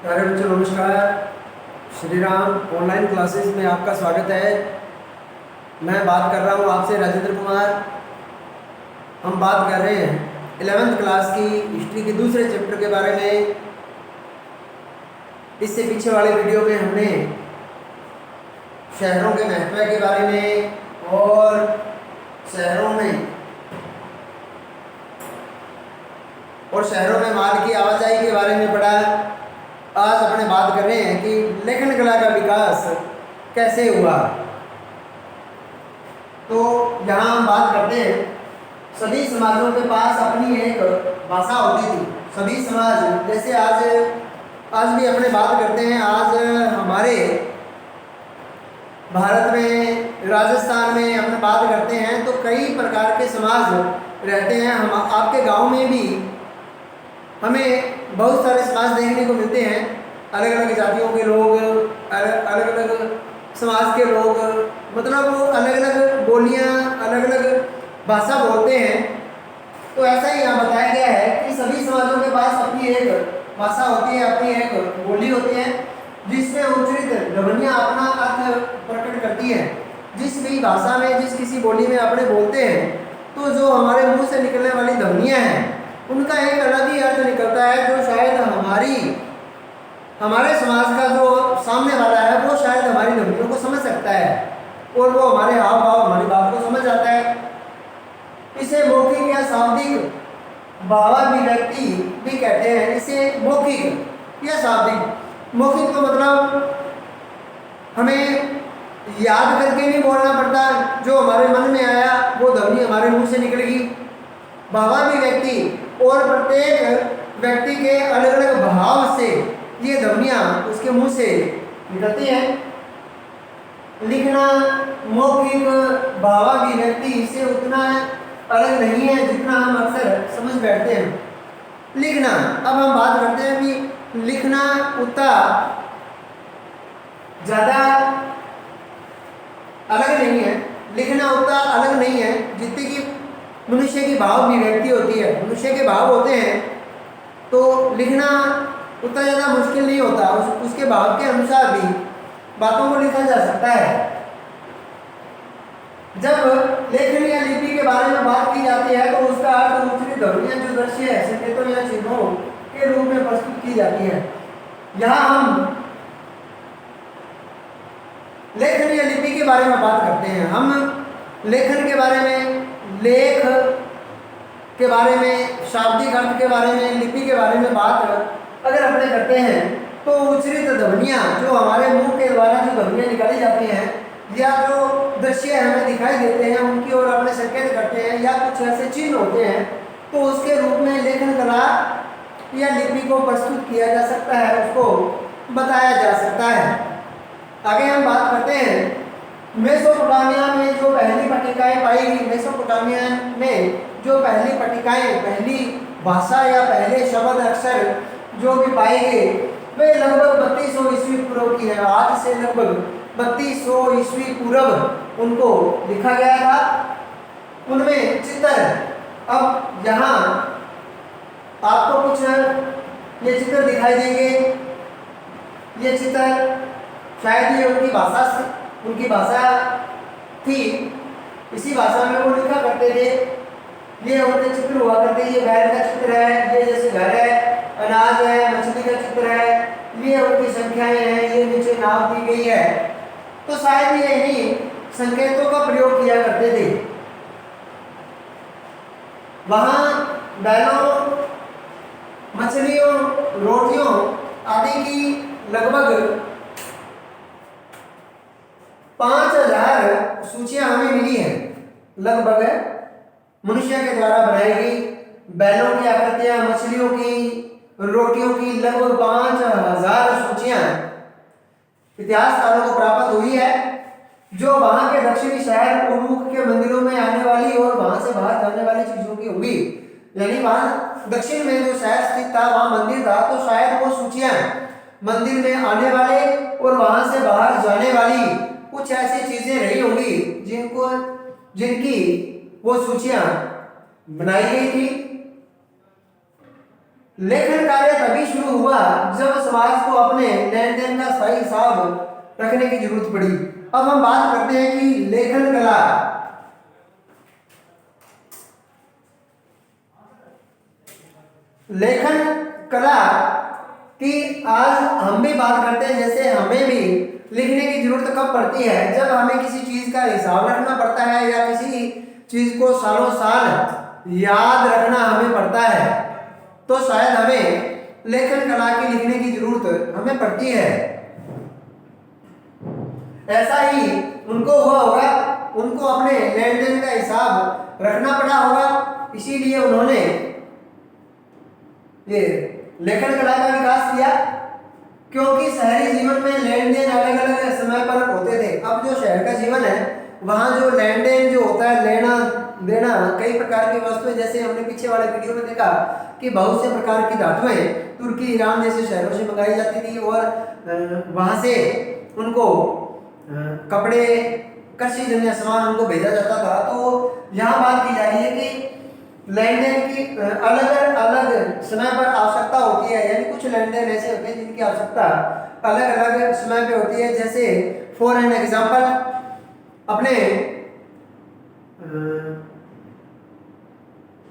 प्यारे बच्चों नमस्कार। श्री राम ऑनलाइन क्लासेस में आपका स्वागत है। मैं बात कर रहा हूँ आपसे राजेंद्र कुमार। हम बात कर रहे हैं 11th क्लास की हिस्ट्री के दूसरे चैप्टर के बारे में। इससे पीछे वाले वीडियो में हमने शहरों के महत्व के बारे में और शहरों में माल की आवाजाही के बारे में पढ़ा। आज अपने बात कर रहे हैं कि लेखन कला का विकास कैसे हुआ। तो यहाँ हम बात करते हैं, सभी समाजों के पास अपनी एक भाषा होती थी। सभी समाज, जैसे आज भी अपने बात करते हैं। आज हमारे भारत में, राजस्थान में अपने बात करते हैं तो कई प्रकार के समाज रहते हैं। हम आपके गांव में भी हमें बहुत सारे समाज देखने को मिलते हैं। अलग अलग जातियों के लोग, अलग अलग समाज के लोग, मतलब वो अलग अलग बोलियां, अलग अलग भाषा बोलते हैं। तो ऐसा ही यहाँ बताया गया है कि सभी समाजों के पास अपनी एक भाषा होती है, अपनी एक बोली होती है, जिसमें उच्चरित ध्वनियाँ अपना अर्थ प्रकट करती है। जिस भी भाषा में, जिस किसी बोली में अपने बोलते हैं तो जो हमारे मुंह से निकलने वाली ध्वनियाँ हैं उनका एक अलग ही अर्थ निकलता है, जो शायद हमारे समाज का जो सामने वाला है वो शायद हमारी ध्वनियों को समझ सकता है और वो हमारे हाव भाव, हमारी बात को समझ आता है। इसे मौखिक या शाब्दिक भावाभिव्यक्ति भी कहते हैं। इसे मौखिक या शाब्दिक, मौखिक तो मतलब हमें याद करके नहीं बोलना पड़ता, जो हमारे मन में आया वो ध्वनि हमारे मुंह से निकलेगी। भावाभिव्यक्ति, और प्रत्येक व्यक्ति के अलग अलग भाव से ये ध्वनियाँ उसके मुंह से निकलती हैं। लिखना मौखिक भावाभिव्यक्ति से उतना अलग नहीं है जितना हम अक्सर समझ बैठते हैं। लिखना, अब हम बात करते हैं कि लिखना उतना ज़्यादा अलग नहीं है, लिखना उतना अलग नहीं है जितनी कि मनुष्य की भाव अभिव्यक्ति होती है। मनुष्य के भाव होते हैं तो लिखना उतना ज़्यादा मुश्किल नहीं होता। उसके भाव के अनुसार भी बातों को लिखा जा सकता है। जब लेखन या लिपि के बारे में बात की जाती है तो उसका अर्थ उच्चरित ध्वनियाँ जो दृश्य है, संकेतों या चिन्हों के रूप में प्रस्तुत की जाती है। यहाँ हम लेखन या लिपि के बारे में बात करते हैं। हम लेखन के बारे में, लेख के बारे में, शाब्दिक अर्थ के बारे में, लिपि के बारे में बात अगर अपने करते हैं तो उच्चरित ध्वनियाँ, जो हमारे मुंह के द्वारा जो ध्वनियाँ निकाली जाती हैं या जो दृश्य हमें दिखाई देते हैं उनकी ओर अपने संकेत करते हैं या कुछ ऐसे चिन्ह होते हैं, तो उसके रूप में लेखन कला या लिपि को प्रस्तुत किया जा सकता है, उसको बताया जा सकता है। आगे हम बात करते हैं मेसोपोटामिया में जो पहली पट्टिकाएं पाई गई। मेसोपोटामिया में जो पहली पट्टिकाएं, पहली भाषा या पहले शब्द अक्षर जो भी पाए गए वे लगभग 3200 ईस्वी पूर्व की है। आज से लगभग 3200 ईस्वी पूर्व उनको लिखा गया था। उनमें चित्र, अब यहाँ आपको कुछ ये चित्र दिखाई देंगे। ये चित्र शायद ये उनकी भाषा थी, इसी भाषा में वो लिखा करते थे। ये उनके चित्र हुआ करते, ये बैल का चित्र है, ये जैसे घर है, अनाज है, मछली का चित्र है, ये उनकी संख्याएं हैं, ये नीचे नाव दी गई है। तो शायद ये इन्हीं संकेतों का प्रयोग किया करते थे। वहाँ बैलों, मछलियों, रोटियों आदि की लगभग 5000 सूचियां हमें मिली हैं। लगभग मनुष्य के द्वारा बनाई गई बैलों की आकृतियां, मछलियों की, रोटियों की लगभग 5000 सूचियां इतिहासकारों को प्राप्त हुई है, जो वहां के दक्षिणी शहर उन्मुख के मंदिरों में आने वाली और वहां से बाहर जाने वाली चीजों की होगी। यानी वहां दक्षिण में जो शहर स्थित था, वहां मंदिर था, तो शायद वो सूचियां मंदिर में आने वाले और वहां से बाहर जाने वाली कुछ ऐसी चीजें रही होंगी जिनकी वो सूचियां बनाई गई थी। लेखन कार्य तभी शुरू हुआ जब समाज को अपने लेन देन का सही हिसाब रखने की जरूरत पड़ी। अब हम बात करते हैं कि लेखन कला। लेखन कला की आज हम भी बात करते हैं। जैसे हमें भी लिखने की जरूरत कब पड़ती है, जब हमें किसी चीज का हिसाब रखना पड़ता है या किसी चीज को सालों साल याद रखना हमें पड़ता है, तो शायद हमें लेखन कला की लिखने की जरूरत हमें पड़ती है। ऐसा ही उनको हुआ होगा, उनको अपने लेन देन का हिसाब रखना पड़ा होगा, इसीलिए उन्होंने ये लेखन कला का विकास किया। क्योंकि शहरी जीवन में लेन देन अलग अलग समय पर होते थे। अब जो शहर का जीवन है वहाँ जो लेन देन जो होता है, लेना देना, कई प्रकार की वस्तुएं, जैसे हमने पीछे वाले वीडियो में देखा कि बहुत से प्रकार की धातुएं तुर्की, ईरान जैसे शहरों से मंगाई जाती थी और वहाँ से उनको कपड़े, कृषि जन्य सामान उनको भेजा जाता था। तो यहाँ बात की जा रही है कि लेन देन की अलग अलग समय पर आवश्यकता होती है, यानी कुछ लेन देन ऐसे होते हैं जिनकी आवश्यकता अलग अलग समय पे होती है। जैसे फॉर एन एग्जाम्पल, अपने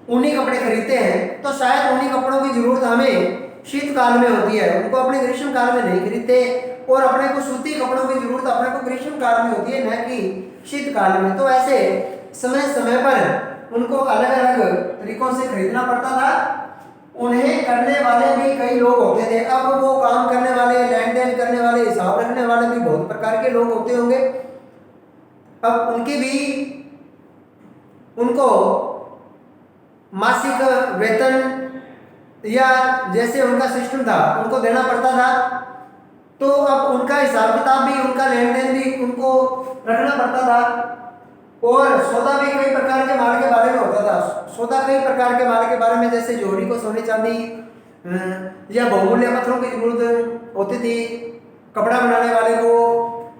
ऊनी कपड़े खरीदते हैं तो शायद ऊनी कपड़ों की जरूरत हमें शीतकाल में होती है, उनको अपने ग्रीष्म काल में नहीं खरीदते। और अपने को सूती कपड़ों की जरूरत अपने को ग्रीष्म काल में होती है, न कि शीतकाल में। तो ऐसे समय समय पर उनको अलग अलग तरीकों से खरीदना पड़ता था। उन्हें करने वाले भी कई लोग होते थे। अब वो काम करने वाले, लेन देन करने वाले, हिसाब रखने वाले भी बहुत प्रकार के लोग होते होंगे। अब उनकी भी उनको मासिक वेतन या जैसे उनका सिस्टम था उनको देना पड़ता था। तो अब उनका हिसाब किताब भी, उनका लेन देन भी उनको रखना पड़ता था। और सौदा भी कई प्रकार के माल के बारे में होता था। सौदा कई प्रकार के माल के बारे में, जैसे जोहरी को सोने चांदी या बहुमूल्य पत्थरों की जरूरत होती थी। कपड़ा बनाने वाले को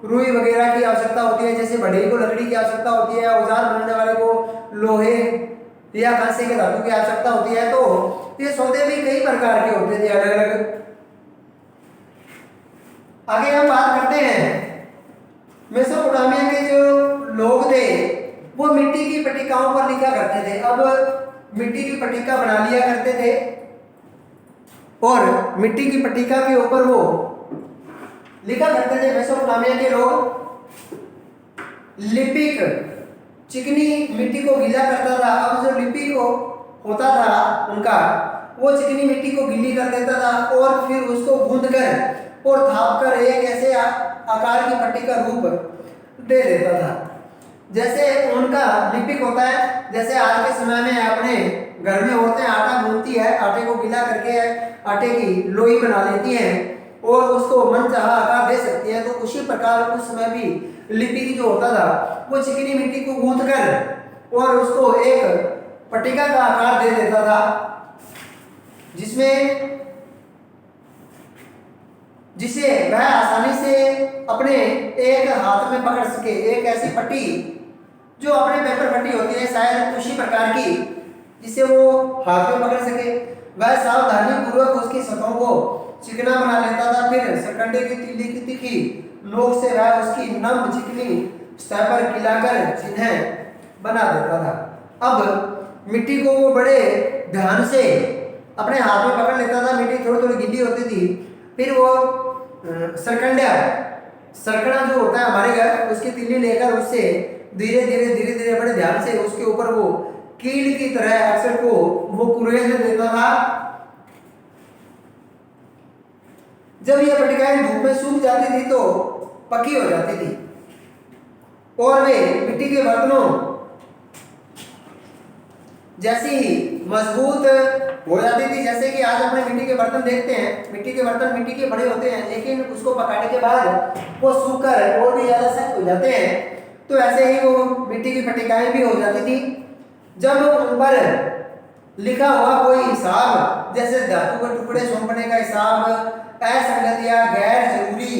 रुई वगैरह की आवश्यकता होती है, जैसे बढ़ई को लकड़ी की आवश्यकता होती है, औजार बनाने वाले को लोहे या कांसे के धातु की आवश्यकता होती है। तो ये सौदे भी कई प्रकार के होते थे अलग अलग। आगे हम बात करते हैं मेसोपोटामिया के जो लोग थे वो मिट्टी की पट्टिकाओं पर लिखा करते थे। अब मिट्टी की पट्टिका बना लिया करते थे और मिट्टी की पट्टिका के ऊपर वो लिखा करते थे। मेसोपोटामिया के लोग लिपिक चिकनी मिट्टी को गीला करता था। अब जो लिपि को होता था उनका, वो चिकनी मिट्टी को गीली कर देता था और फिर उसको गूंद कर और थाप कर एक ऐसे आकार की पट्टी का रूप दे देता था। जैसे उनका लिपिक होता है, जैसे आज के समय में अपने घर में औरतें आटा गूंथती है, आटे को गीला करके आटे की लोई बना लेती हैं और उसको मनचाहा आकार दे सकती है। तो उसी प्रकार उस समय भी लिपिक जो होता था वो चिकनी मिट्टी को गूंथ कर और उसको एक पट्टिका का आकार दे देता था, जिसे वह आसानी से अपने एक हाथ में पकड़ सके। एक ऐसी पट्टी जो अपने पेपर पट्टी होती है शायद उसी प्रकार की, जिसे वो हाथ में पकड़ सके। वह सावधानी पूर्वक उसकी सतहों को चिकना बना लेता था। फिर सरकंडे की तिल्ली की तीखी नोक से वह उसकी नम चिकनी सतह पर खिलाकर चिन्ह बना देता था। अब मिट्टी को वो बड़े ध्यान से अपने हाथ में पकड़ लेता था। मिट्टी थोड़ी थोड़ी गीली होती थी। फिर वो सरकड़ा जो होता है हमारे घर, उसकी तिल्ली लेकर उससे धीरे धीरे बड़े ध्यान से उसके ऊपर वो कील की तरह अक्षर को वो कुरेद देता था। जब यह पट्टिकाएं धूप में सूख जाती थी तो पक्की हो जाती थी और वे मिट्टी के बर्तनों जैसी ही मजबूत हो जाती थी। जैसे कि आज अपने मिट्टी के बर्तन देखते हैं, मिट्टी के बर्तन मिट्टी के बड़े होते हैं, लेकिन उसको पकाने के बाद वो सूखकर और भी ज़्यादा सख्त हो जाते हैं। तो ऐसे ही वो मिट्टी की पट्टिकाएं भी हो जाती थी। जब उन पर लिखा हुआ कोई हिसाब, जैसे धातु के टुकड़े सौंपने का हिसाब असंगत या गैर जरूरी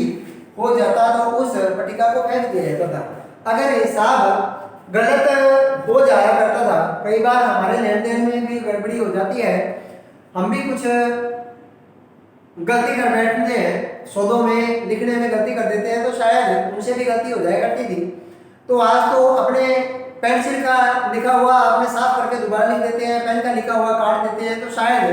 हो जाता तो उस पट्टिका को फेंक दिया जाता था। अगर हिसाब गलत हो जाया करता था, कई बार हमारे लेन देन में भी गड़बड़ी हो जाती है, हम भी कुछ गलती कर बैठते हैं, शोधों में लिखने में गलती कर देते हैं, तो शायद उनसे भी गलती हो जाया करती थी। तो आज तो अपने पेंसिल का लिखा हुआ अपने साफ करके दोबारा लिख देते हैं, पेन का लिखा हुआ काट देते हैं। तो शायद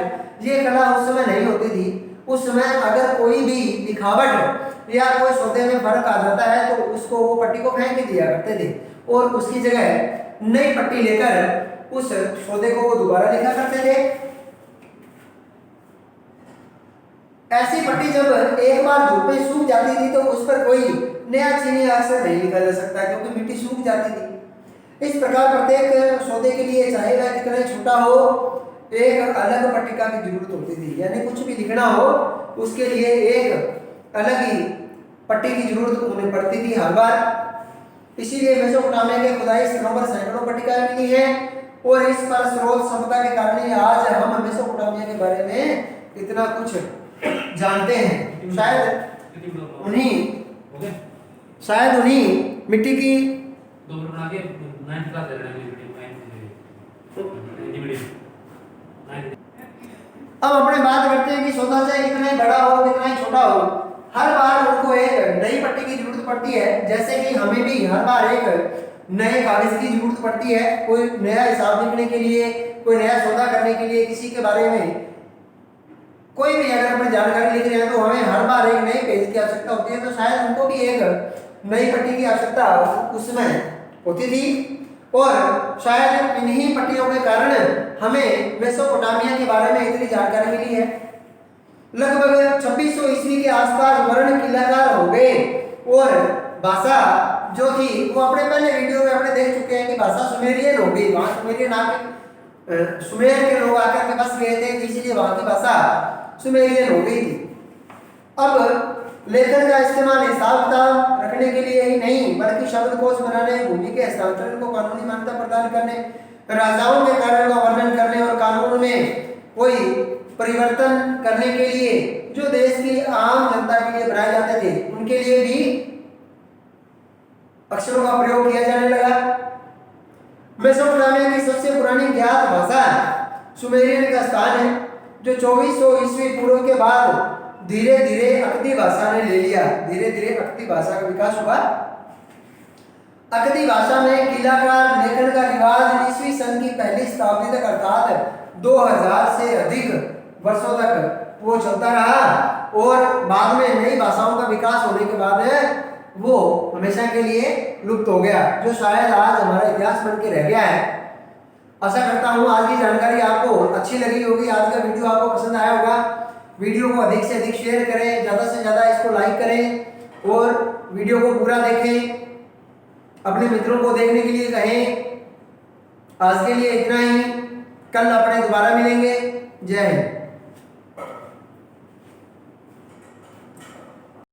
ये कला उस समय नहीं होती थी। उस समय अगर कोई भी लिखावट या कोई सौदे में फर्क आ जाता है तो उसको वो पट्टी को फेंक दिया करते थे और उसकी जगह नई पट्टी लेकर उस सौदे को वो दोबारा लिखा करते थे। ऐसी पट्टी जब एक बार धूप में सूख जाती थी तो उस पर कोई नया चीनी अक्षर नहीं लिखा जा सकता, क्योंकि मिट्टी सूख जाती थी। इस प्रकार प्रत्येक सौदे के लिए चाहे वह कितना छोटा हो, एक अलग पट्टिका की जरूरत होती थी। यानी कुछ भी लिखना हो उसके लिए एक अलग ही पट्टी की जरूरत उन्हें पड़ती थी हर बार। इसीलिए मेसोपोटामिया के खुदाई स्थलों पर सैकड़ों पट्टिकाएं मिली हैं और इस पर स्रोत सभ्यता के कारण ही आज हम मेसोपोटामिया के बारे में इतना कुछ जानते हैं। शायद उन्हीं मिट्टी की अब अपने बात करते हैं कि सौदा चाहे कितना ही बड़ा हो कितना ही छोटा हो, हर बार उनको एक नई पट्टी की जरूरत पड़ती है। जैसे कि हमें भी हर बार एक नए कागज की जरूरत पड़ती है, कोई नया हिसाब लिखने के लिए, कोई नया सौदा करने के लिए, किसी के बारे में कोई भी अगर अपनी जानकारी लिख रहे हैं तो हमें हर बार एक नए पेज की आवश्यकता होती है। तो शायद उनको भी एक नई पट्टी की आवश्यकता उसमें होती थी और शायद इन्हीं पट्टियों के कारण हमें मेसोपोटामिया के बारे में इतनी जानकारी मिली है। लगभग 2600 ईस्वी के आसपास वर्ण किलाकार हो गए और भाषा जो थी वो अपने पहले वीडियो में अपने देख चुके हैं कि भाषा सुमेरियन हो गई। वहां सुमेरियन आके सुमेर के लोग आकर के बस गए थे, इसीलिए वहां की भाषा सुमेरियन हो गई थी। अब लेखन का इस्तेमाल हिसाब किताब रखने के लिए ही नहीं बल्कि शब्दकोश बनाने, भूमि के हस्तांतरण को कानूनी मान्यता प्रदान करने, राजाओं के कार्यों का वर्णन करने और कानून में कोई परिवर्तन करने के लिए जो देश की आम जनता के लिए बनाए जाते थे उनके लिए भी अक्षरों का प्रयोग किया जाने लगा। मेसोपोटामिया की सबसे पुरानी ज्ञात भाषा सुमेरियन का स्थान है, जो 2400 ईस्वी पूर्व के बाद धीरे धीरे अकदी भाषा ने ले लिया। धीरे धीरे अकदी भाषा का विकास हुआ। अकदी भाषा में किलाकार लेखन का रिवाज ईस्वी सन की पहली शताब्दी तक अर्थात 2000 से अधिक वर्षों तक वो चलता रहा और बाद में नई भाषाओं का विकास होने के बाद वो हमेशा के लिए लुप्त हो गया, जो शायद आज हमारा इतिहास बन के रह गया है। आशा करता हूँ आज की जानकारी आपको अच्छी लगी होगी, आज का वीडियो आपको पसंद आया होगा। वीडियो को अधिक से अधिक शेयर करें, ज़्यादा से ज़्यादा इसको लाइक करें और वीडियो को पूरा देखें, अपने मित्रों को देखने के लिए कहें। आज के लिए इतना ही, कल अपने दोबारा मिलेंगे। जय हिंद।